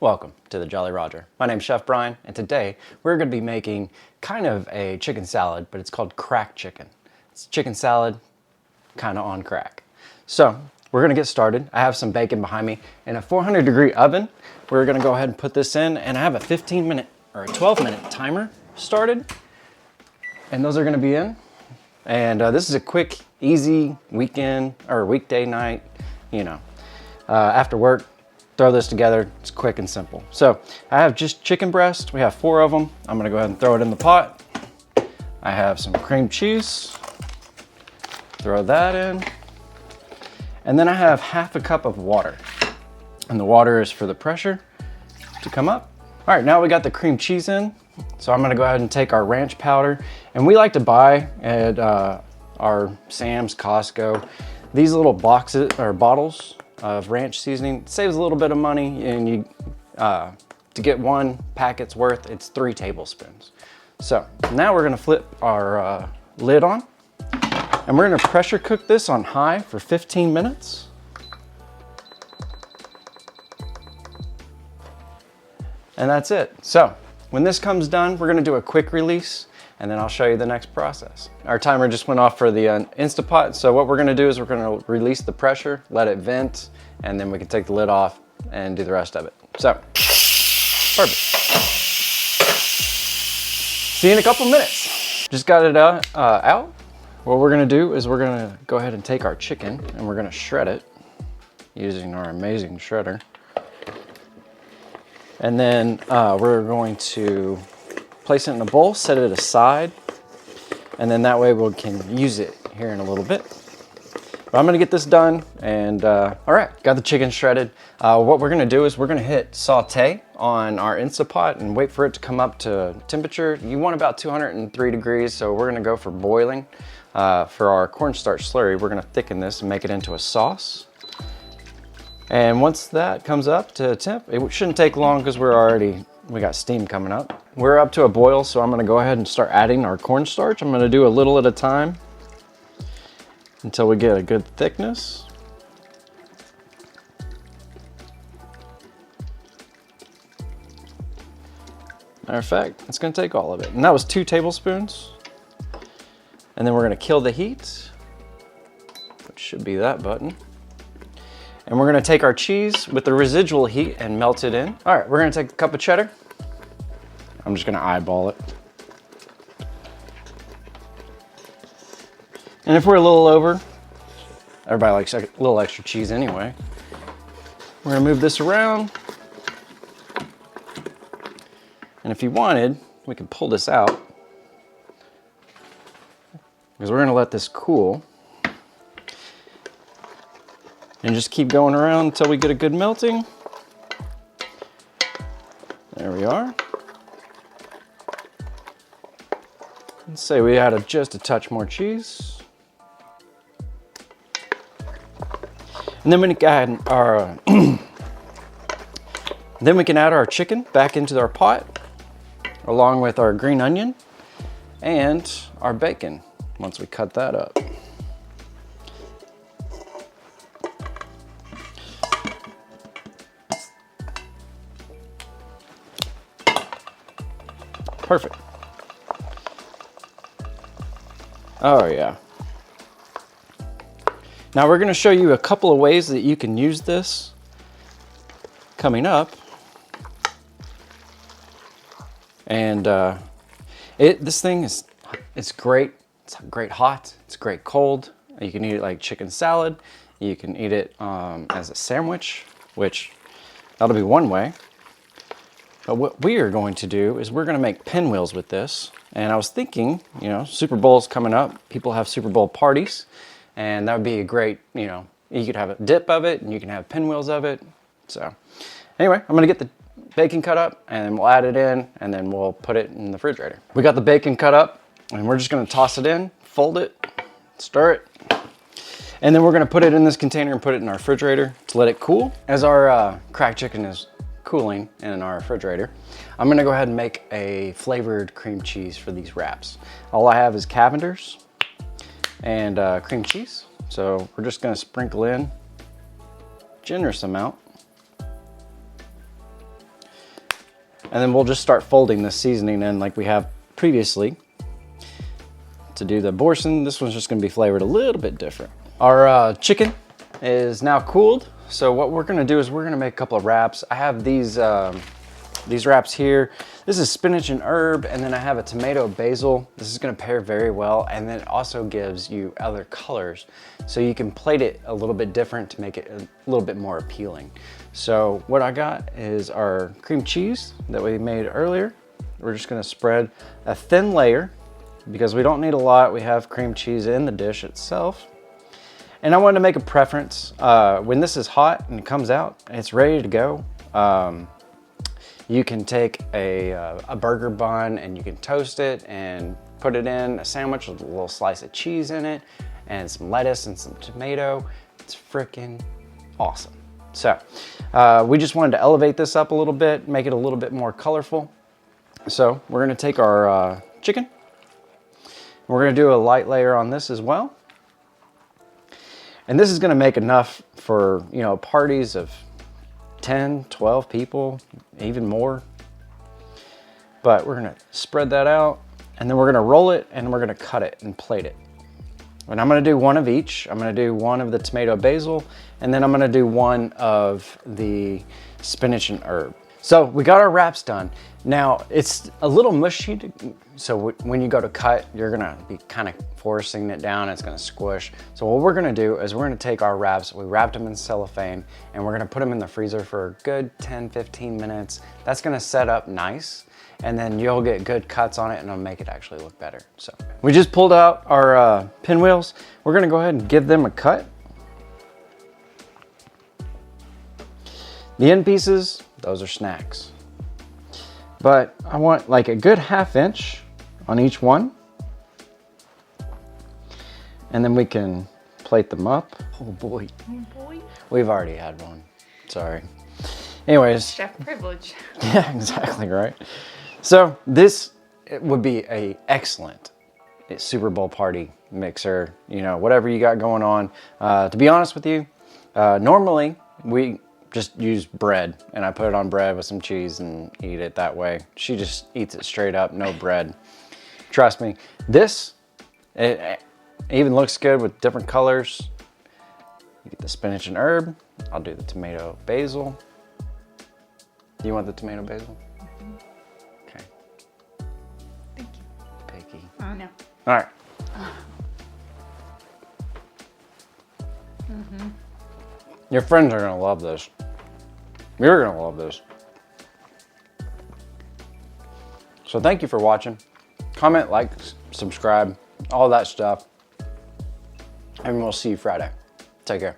Welcome to the Jolly Roger. My name's Chef Brian, and today we're going to be making kind of a chicken salad, but it's called crack chicken. It's chicken salad kind of on crack. So we're going to get started. I have some bacon behind me in a 400-degree oven. We're going to go ahead and put this in, and I have a 15-minute or a 12-minute timer started, and those are going to be in. And this is a quick, easy weekend or weekday night, after work. Throw this together, it's quick and simple. So I have just chicken breast, we have 4 of them. I'm gonna go ahead and throw it in the pot. I have some cream cheese, throw that in. And then I have half a cup of water. And the water is for the pressure to come up. All right, now we got the cream cheese in. So I'm gonna go ahead and take our ranch powder. And we like to buy at our Sam's, Costco, these little boxes or bottles of ranch seasoning. It saves a little bit of money, and you to get 1 packet's worth, it's 3 tablespoons. So now we're gonna flip our lid on, and we're gonna pressure cook this on high for 15 minutes. And that's it. So when this comes done, we're gonna do a quick release, and then I'll show you the next process. Our timer just went off for the Instapot, so what we're gonna do is we're gonna release the pressure, let it vent, and then we can take the lid off and do the rest of it. So, perfect. See you in a couple minutes. Just got it out. What we're gonna do is we're gonna go ahead and take our chicken and we're gonna shred it using our amazing shredder. And then we're going to place it in a bowl, set it aside, and then that way we can use it here in a little bit. But I'm gonna get this done, and all right, got the chicken shredded. What we're gonna do is we're gonna hit saute on our Instapot and wait for it to come up to temperature. You want about 203 degrees, so we're gonna go for boiling. For our cornstarch slurry, we're gonna thicken this and make it into a sauce. And once that comes up to temp, it shouldn't take long because we got steam coming up. We're up to a boil, so I'm gonna go ahead and start adding our cornstarch. I'm gonna do a little at a time until we get a good thickness. Matter of fact, it's gonna take all of it. And that was 2 tablespoons. And then we're gonna kill the heat, which should be that button. And we're gonna take our cheese with the residual heat and melt it in. All right, we're gonna take a cup of cheddar. I'm just gonna eyeball it. And if we're a little over, everybody likes a little extra cheese anyway. We're gonna move this around. And if you wanted, we can pull this out, because we're gonna let this cool. And just keep going around until we get a good melting. There we are. Let's say we add just a touch more cheese. And then we can add our our chicken back into our pot, along with our green onion and our bacon once we cut that up. Perfect. Oh yeah. Now we're going to show you a couple of ways that you can use this coming up. And this thing it's great. It's great hot. It's great cold. You can eat it like chicken salad. You can eat it as a sandwich, which that'll be one way. But what we are going to do is we're going to make pinwheels with this. And I was thinking, Super Bowl's coming up. People have Super Bowl parties. And that would be a great, you could have a dip of it and you can have pinwheels of it. So anyway, I'm going to get the bacon cut up and we'll add it in and then we'll put it in the refrigerator. We got the bacon cut up and we're just going to toss it in, fold it, stir it. And then we're going to put it in this container and put it in our refrigerator to let it cool. As our cracked chicken is cooling in our refrigerator, I'm gonna go ahead and make a flavored cream cheese for these wraps. All I have is Cavenders and cream cheese. So we're just gonna sprinkle in a generous amount. And then we'll just start folding this seasoning in like we have previously. To do the boursin, this one's just gonna be flavored a little bit different. Our chicken is now cooled. So what we're gonna do is we're gonna make a couple of wraps. I have these wraps here. This is spinach and herb, and then I have a tomato basil. This is gonna pair very well, and then it also gives you other colors. So you can plate it a little bit different to make it a little bit more appealing. So what I got is our cream cheese that we made earlier. We're just gonna spread a thin layer because we don't need a lot. We have cream cheese in the dish itself. And I wanted to make a preference. When this is hot and it comes out, it's ready to go. You can take a burger bun and you can toast it and put it in a sandwich with a little slice of cheese in it and some lettuce and some tomato. It's freaking awesome. So we just wanted to elevate this up a little bit, make it a little bit more colorful. So we're gonna take our chicken. We're gonna do a light layer on this as well. And this is gonna make enough for, you know, parties of 10, 12 people, even more. But we're gonna spread that out and then we're gonna roll it and we're gonna cut it and plate it. And I'm gonna do one of each. I'm gonna do one of the tomato basil and then I'm gonna do one of the spinach and herb. So we got our wraps done. Now it's a little mushy, so when you go to cut, you're gonna be kind of forcing it down, it's gonna squish. So what we're gonna do is we're gonna take our wraps, we wrapped them in cellophane, and we're gonna put them in the freezer for a good 10, 15 minutes. That's gonna set up nice, and then you'll get good cuts on it and it'll make it actually look better. So we just pulled out our pinwheels. We're gonna go ahead and give them a cut. The end pieces, those are snacks. But I want like a good 1/2 inch on each one. And then we can plate them up. Oh boy. Oh boy. We've already had one, sorry. Anyways. Chef privilege. Yeah, exactly right. So this would be a excellent Super Bowl party mixer, you know, whatever you got going on. To be honest with you, normally we just use bread and I put it on bread with some cheese and eat it that way. She just eats it straight up, no bread. Trust me, this, it even looks good with different colors. You get the spinach and herb. I'll do the tomato basil. Do you want the tomato basil? Mm-hmm. Okay. Thank you. Picky. No. All right. Mm-hmm. Your friends are gonna love this. You're gonna love this. So thank you for watching. Comment, like, subscribe, all that stuff. And we'll see you Friday. Take care.